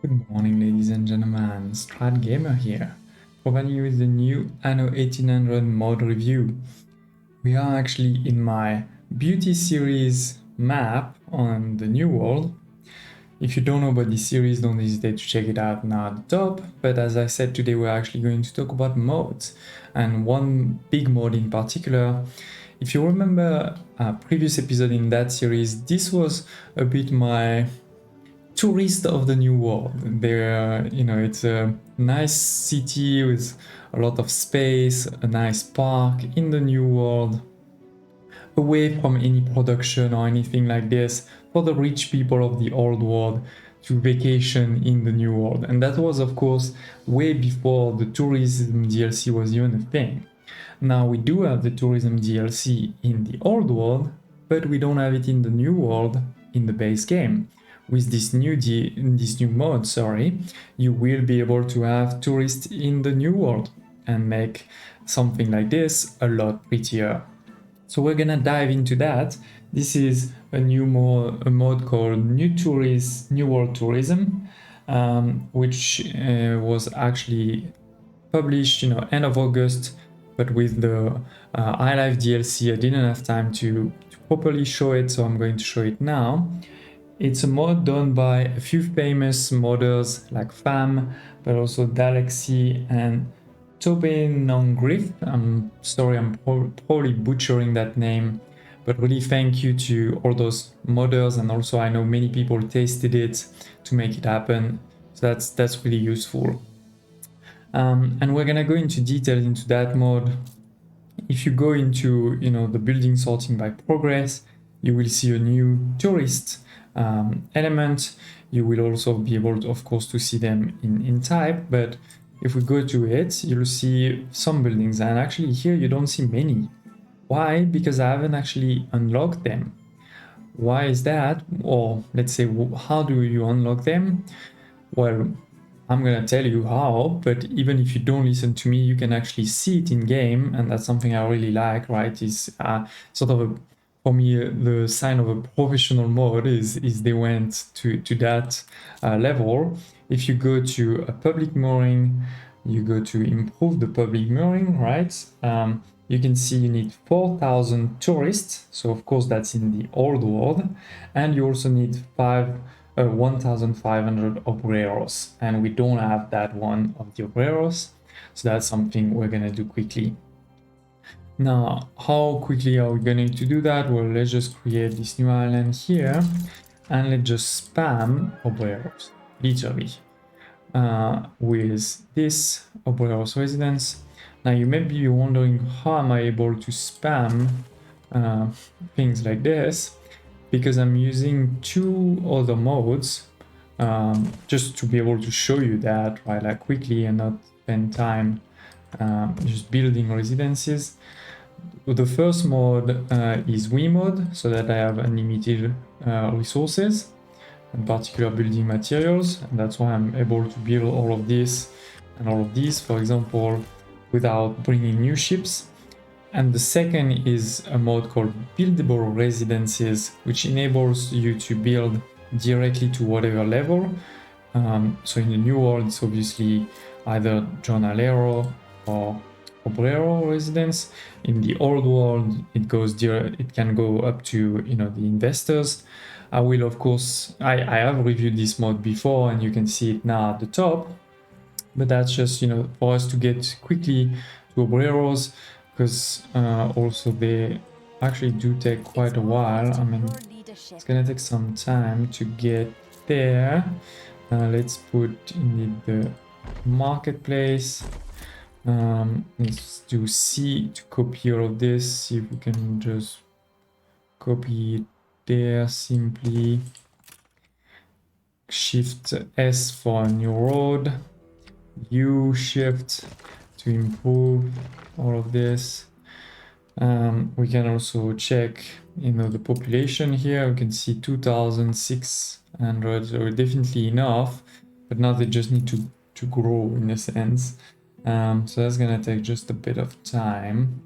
Good morning, ladies and gentlemen. Strat Gamer here, providing you with the new Anno 1800 mod review. We are actually in my beauty series map on the new world. If you don't know about this series, don't hesitate to check it out now at the top. But as I said, today we're actually going to talk about mods, and one big mod in particular. If you remember a previous episode in that series, this was a bit my tourist of the new world. There, it's a nice city with a lot of space, a nice park in the new world, away from any production or anything like this, for the rich people of the old world to vacation in the new world. And that was, of course, way before the tourism DLC was even a thing. Now we do have the tourism DLC in the old world, but we don't have it in the new world in the base game. With this new mod, you will be able to have tourists in the new world and make something like this a lot prettier. So we're gonna dive into that. This is a mod called New World Tourism, which was actually published, end of August. But with the iLife DLC, I didn't have time to properly show it, so I'm going to show it now. It's a mod done by a few famous modders like Fam, but also Dalexy and Tobenongriff. I'm sorry, I'm probably butchering that name, but really thank you to all those modders, and also I know many people tasted it to make it happen, so that's really useful. And we're gonna go into details into that mod. If you go into the building sorting by progress, you will see a new tourist element. You will also be able to, of course, to see them in type, but if we go to it, you'll see some buildings, and actually here you don't see many. Why? Because I haven't actually unlocked them. Why is that? Or let's say, how do you unlock them? Well, I'm gonna tell you how, but even if you don't listen to me, you can actually see it in game, and that's something I really like, right? Is sort of for me, the sign of a professional mod is they went to that level. If you go to a public mooring, you go to improve the public mooring, right? You can see you need 4,000 tourists, so of course that's in the old world, and you also need 1,500 obreros, and we don't have that one of the obreros, so that's something we're gonna do quickly. Now, how quickly are we going to do that? Well, let's just create this new island here, and let's just spam obreros, literally, with this obreros residence. Now, you may be wondering, how am I able to spam things like this? Because I'm using two other modes, just to be able to show you that, right, like quickly and not spend time just building residences. The first mode is We mode, so that I have unlimited resources, in particular building materials, and that's why I'm able to build all of this and all of these, for example, without bringing new ships. And the second is a mode called Buildable Residences, which enables you to build directly to whatever level. So in the new world, it's obviously either Jornalero or Obrero residence. In the old world, it can go up to the investors. I will, of course, I have reviewed this mod before, and you can see it now at the top. But that's just for us to get quickly to Obreros, because also they actually do take quite a while. I mean, it's gonna take some time to get there. Let's put in the marketplace. Let's do C to copy all of this. See if we can just copy it there simply. Shift S for a new road. U shift to improve all of this. We can also check the population here. We can see 2,600, so definitely enough, but now they just need to grow in a sense. So that's gonna take just a bit of time.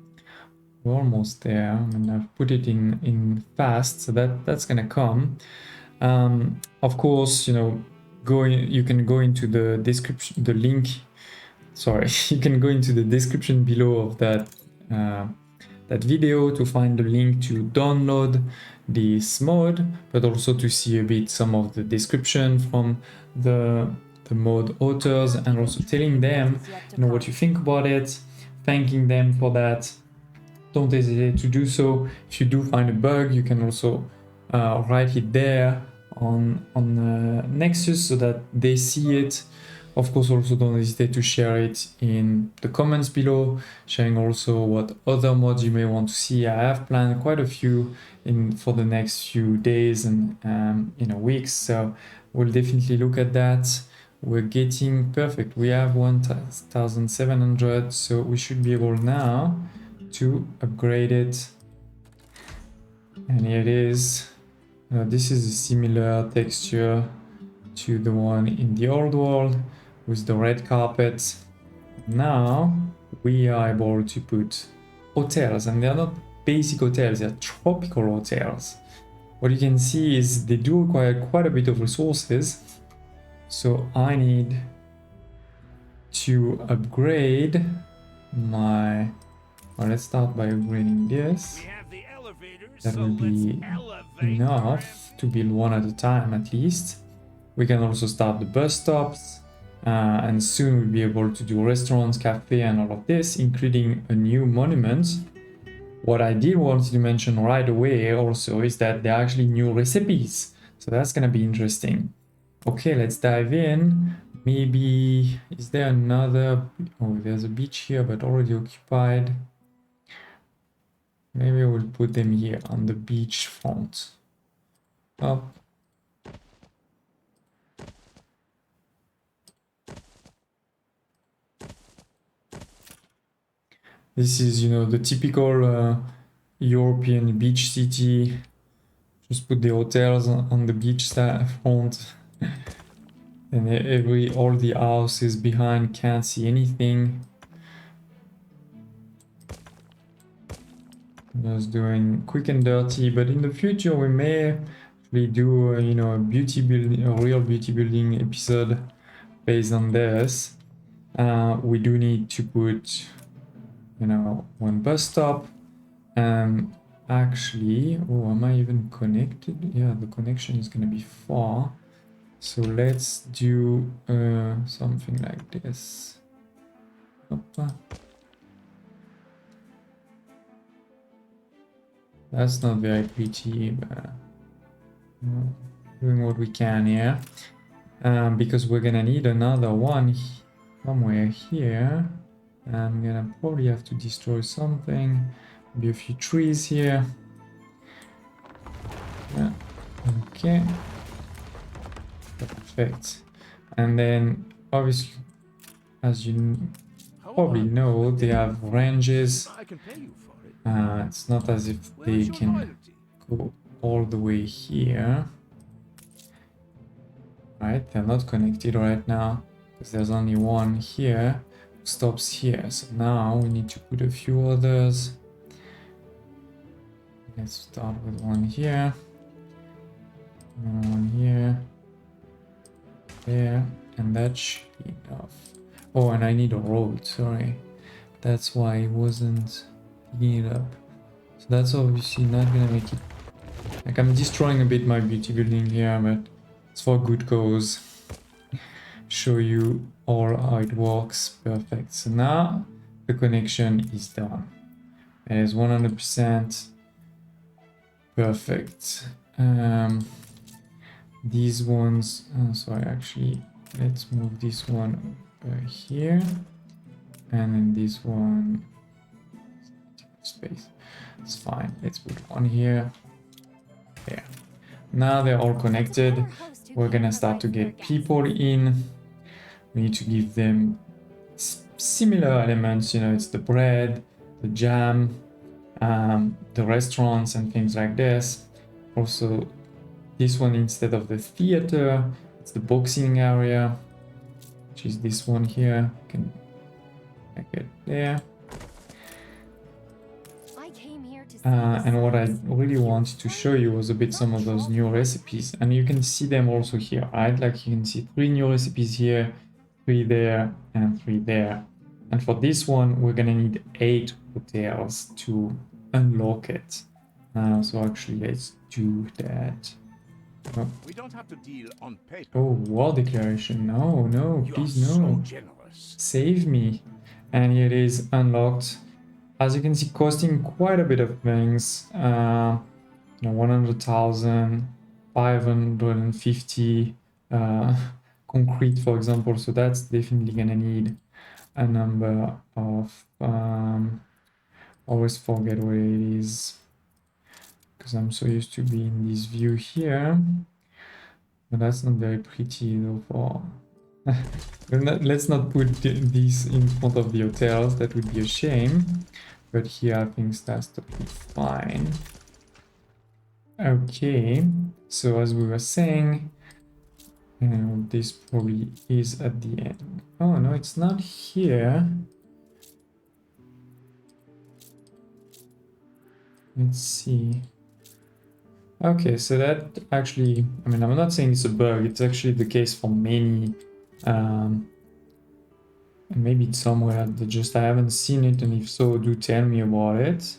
We're almost there. I mean, I've put it in fast, so that's gonna come. Of course, you can go into the description, the link. Sorry, you can go into the description below of that that video to find the link to download this mod, but also to see a bit some of the description from the mod authors, and also telling them, you know, what you think about it, thanking them for that. Don't hesitate to do so. If you do find a bug, you can also write it there on Nexus so that they see it. Of course, also don't hesitate to share it in the comments below, sharing also what other mods you may want to see. I have planned quite a few for the next few days and weeks, so we'll definitely look at that. We're getting perfect. We have 1700, so we should be able now to upgrade it. And here it is. This is a similar texture to the one in the old world with the red carpet. Now we are able to put hotels, and they're not basic hotels, they're tropical hotels. What you can see is they do require quite a bit of resources. So I need to upgrade my... Well, let's start by upgrading this. That will be enough to build one at a time at least. We can also start the bus stops, and soon we'll be able to do restaurants, cafe, and all of this, including a new monument. What I did want to mention right away also is that there are actually new recipes, so that's gonna be interesting. Okay, let's dive in. Maybe, is there another... Oh, there's a beach here, but already occupied. Maybe I will put them here on the beach front. Oh. This is, you know, the typical European beach city. Just put the hotels on the beach front. And all the houses behind can't see anything. Just doing quick and dirty, but in the future we may actually do a real beauty building episode based on this. We do need to put one bus stop, and actually, oh, am I even connected? Yeah, the connection is gonna be far, so let's do something like this. Hoppa. That's not very pretty, but doing what we can here. Because we're gonna need another one somewhere here. I'm gonna probably have to destroy something. Maybe a few trees here. Yeah, okay. Perfect. And then, obviously, as you probably know, they have ranges. It's not as if they can go all the way here. Right, they're not connected right now because there's only one here who stops here. So now we need to put a few others. Let's start with one here, one here, there, and that should be enough. Oh, and I need a road, sorry. That's why it wasn't picking it up. So that's obviously not gonna make it. Like, I'm destroying a bit my beauty building here, but it's for good cause. Show you all how it works. Perfect. So now the connection is done. It is 100% perfect. These ones, sorry, actually, let's move this one over here, and then this one, space, it's fine. Let's put one here, there. Now they're all connected. We're gonna start to get people in. We need to give them similar elements, it's the bread, the jam, the restaurants and things like this. Also, this one, instead of the theater, it's the boxing area, which is this one here. You can make it there. I came here to And what I really wanted to show you was a bit some of those new recipes, and you can see them also here, right? Like you can see 3 new recipes here, 3 there, and 3 there. And for this one, we're gonna need 8 hotels to unlock it. So actually, let's do that. Oh. We don't have to deal on paper. Oh, war declaration. No, no, You please are no. so generous. Save me. And it is unlocked. As you can see, costing quite a bit of things. 100,000, 550 concrete, for example. So that's definitely gonna need a number of. Always forget what it is because I'm so used to being in this view here. But that's not very pretty though. For let's not put this in front of the hotels. That would be a shame. But here I think that's totally fine. Okay, so as we were saying, this probably is at the end. Oh no, it's not here. Let's see. Okay, so that actually, I mean, I'm not saying it's a bug, it's actually the case for many. Maybe it's somewhere that just I haven't seen it, and if so, do tell me about it.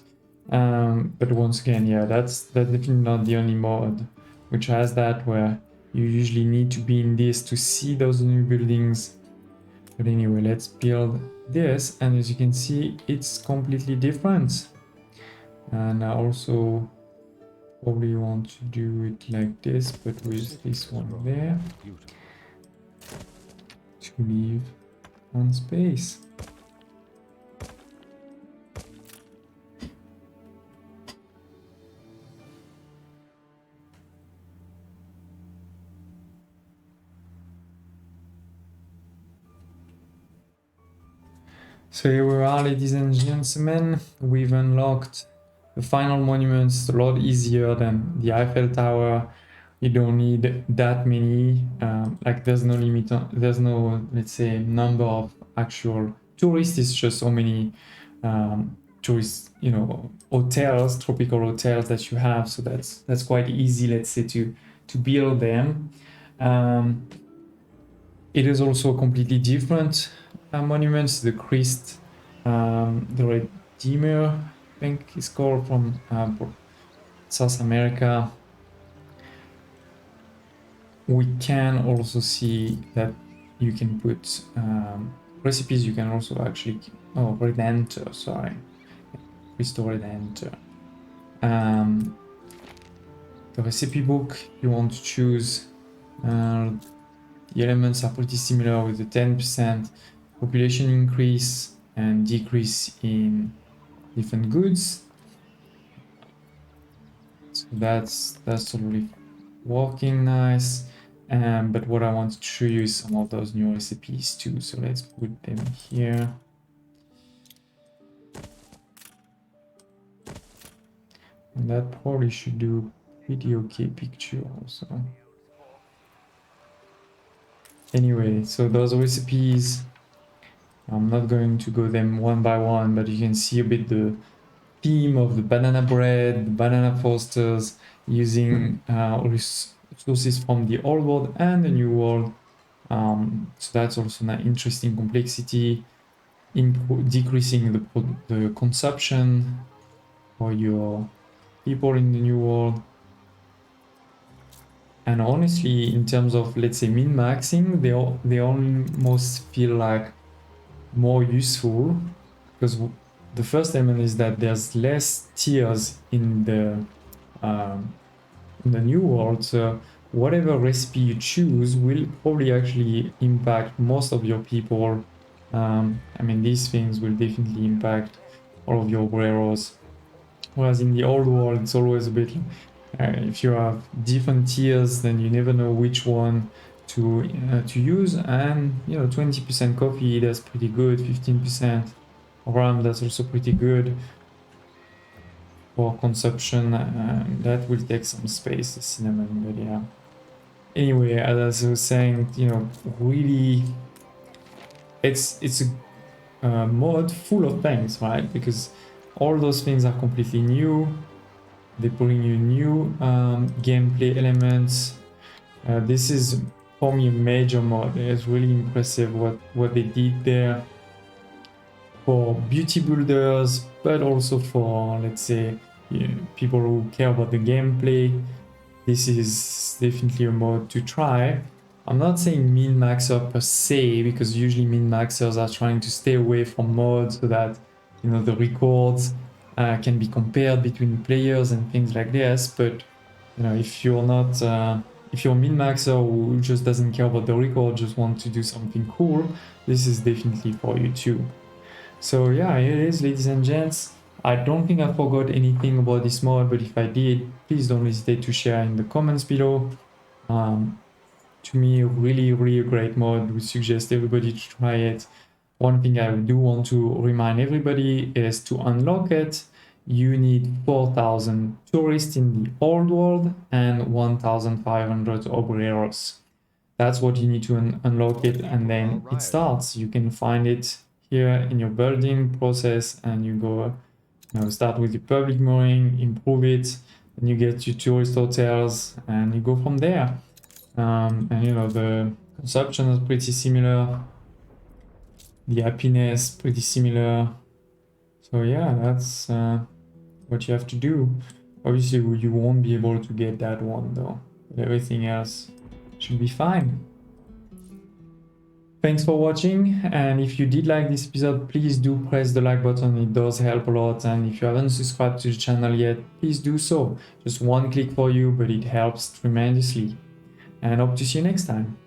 But once again, yeah, that's definitely not the only mod which has that, where you usually need to be in this to see those new buildings. But anyway, let's build this, and as you can see, it's completely different. And I also probably want to do it like this, but with this one there to leave one space. So here we are, ladies and gentlemen. We've unlocked the final monuments a lot easier than the Eiffel Tower. You don't need that many, like there's no limit, there's no, let's say, number of actual tourists, it's just so many tourist, hotels, tropical hotels that you have, so that's quite easy, let's say, to build them. It is also completely different monuments. The Christ, the Redeemer, I think is called, from South America. We can also see that you can put recipes. You can also actually, Redentor, sorry, Cristo Redentor. The recipe book you want to choose. The elements are pretty similar, with the 10% population increase and decrease in different goods. So that's totally working nice. But what I want to show you is some of those new recipes too. So let's put them here. And that probably should do pretty okay picture also. Anyway, so those recipes, I'm not going to go them one by one, but you can see a bit the theme of the banana bread, the banana posters, using resources from the old world and the new world. So that's also an interesting complexity, decreasing the consumption for your people in the new world. And honestly, in terms of, let's say, min-maxing, they almost feel like more useful, because the first element is that there's less tiers in the new world. So whatever recipe you choose will probably actually impact most of your people. I mean, these things will definitely impact all of your operos. Whereas in the old world, it's always a bit, if you have different tiers, then you never know which one to use. And 20% coffee, that's pretty good. 15% rum, that's also pretty good for consumption. That will take some space, the cinnamon, but yeah. Anyway, as I was saying, really, it's a mod full of things, right? Because all those things are completely new. They bring you new gameplay elements. This is for me a major mod. It's really impressive what they did there for beauty builders, but also for, let's say, people who care about the gameplay. This is definitely a mod to try. I'm not saying min-maxer per se, because usually min-maxers are trying to stay away from mods so that, you know, the records can be compared between players and things like this. But, you know, if you're not, if you're a min-maxer who just doesn't care about the record, just want to do something cool, this is definitely for you too. So yeah, here it is, ladies and gents. I don't think I forgot anything about this mod, but if I did, please don't hesitate to share in the comments below. To me, really a great mod. We suggest everybody to try it. One thing I do want to remind everybody is to unlock it, you need 4,000 tourists in the old world and 1,500 obreros. That's what you need to unlock it, and then it starts. You can find it here in your building process, and you go, you know, start with your public mooring, improve it, and you get your tourist hotels, and you go from there. And you know, the consumption is pretty similar, the happiness pretty similar. So yeah, that's what you have to do. Obviously you won't be able to get that one though, but everything else should be fine. Thanks for watching, and if you did like this episode, please do press the like button. It does help a lot, and if you haven't subscribed to the channel yet, please do so. Just one click for you, but it helps tremendously. And hope to see you next time.